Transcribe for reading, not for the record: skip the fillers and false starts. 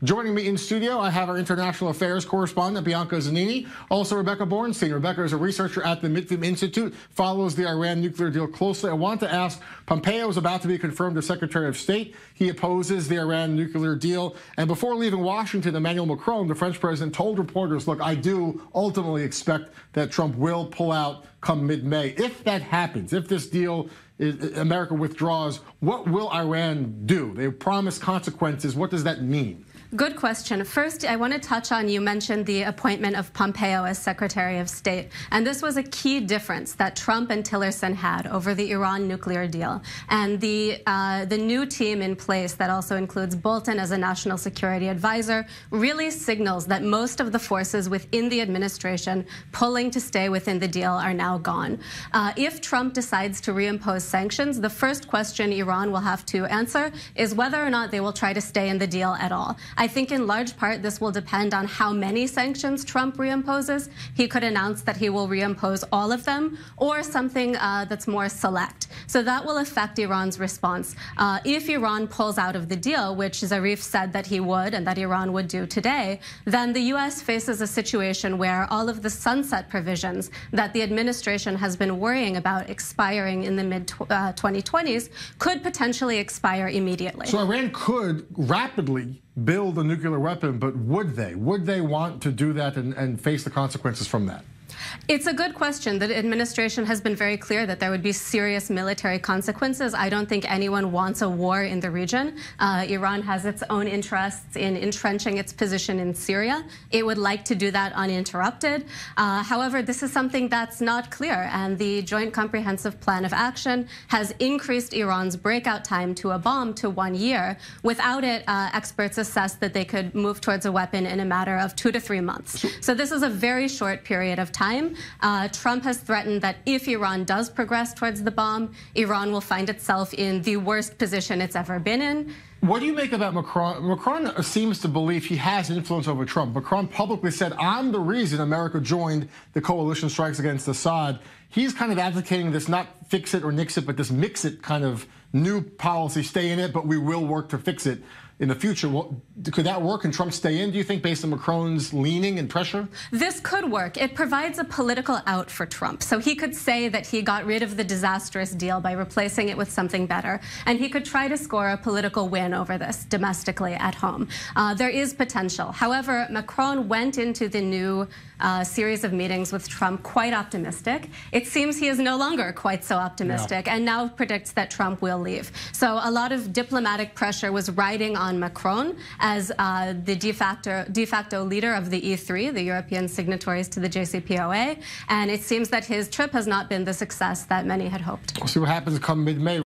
Joining me in studio, I have our international affairs correspondent, Bianca Zanini. Also, Rebecca Bornstein. Rebecca is a researcher at the Mitvim Institute, follows the Iran nuclear deal closely. I want to ask, Pompeo is about to be confirmed as Secretary of State. He opposes the Iran nuclear deal. And before leaving Washington, Emmanuel Macron, the French president, told reporters, look, I do ultimately expect that Trump will pull out come mid-May. If that happens, if this deal, America withdraws, what will Iran do? They promised consequences. What does that mean? Good question. First, I want to touch on, you mentioned the appointment of Pompeo as Secretary of State. And this was a key difference that Trump and Tillerson had over the Iran nuclear deal. And the new team in place that also includes Bolton as a national security advisor really signals that most of the forces within the administration pulling to stay within the deal are now gone. If Trump decides to reimpose sanctions, the first question Iran will have to answer is whether or not they will try to stay in the deal at all. I think in large part this will depend on how many sanctions Trump reimposes. He could announce that he will reimpose all of them or something that's more select. So that will affect Iran's response. If Iran pulls out of the deal, which Zarif said that he would and that Iran would do today, then the U.S. faces a situation where all of the sunset provisions that the administration has been worrying about expiring in the mid-2020s could potentially expire immediately. So Iran could rapidly build a nuclear weapon, but would they? Would they want to do that and face the consequences from that? It's a good question. The administration has been very clear that there would be serious military consequences. I don't think anyone wants a war in the region. Iran has its own interests in entrenching its position in Syria. It would like to do that uninterrupted. However, this is something that's not clear, and the Joint Comprehensive Plan of Action has increased Iran's breakout time to a bomb to 1 year. Without it, experts assess that they could move towards a weapon in a matter of 2 to 3 months. So this is a very short period of time. Trump has threatened that if Iran does progress towards the bomb, Iran will find itself in the worst position it's ever been in. What do you make about Macron? Macron seems to believe he has influence over Trump. Macron publicly said, I'm the reason America joined the coalition strikes against Assad. He's kind of advocating this not fix it or nix it, but this mix it kind of new policy, stay in it, but we will work to fix it in the future. Well, could that work? Can Trump stay in, do you think, based on Macron's leaning and pressure? This could work. It provides a political out for Trump. So he could say that he got rid of the disastrous deal by replacing it with something better. And he could try to score a political win over this domestically at home. There is potential. However, Macron went into the new series of meetings with Trump quite optimistic. It seems he is no longer quite so optimistic and now predicts that Trump will leave. So a lot of diplomatic pressure was riding on Macron as the de facto leader of the E3, the European signatories to the JCPOA, and it seems that his trip has not been the success that many had hoped. We'll see what happens come mid-May.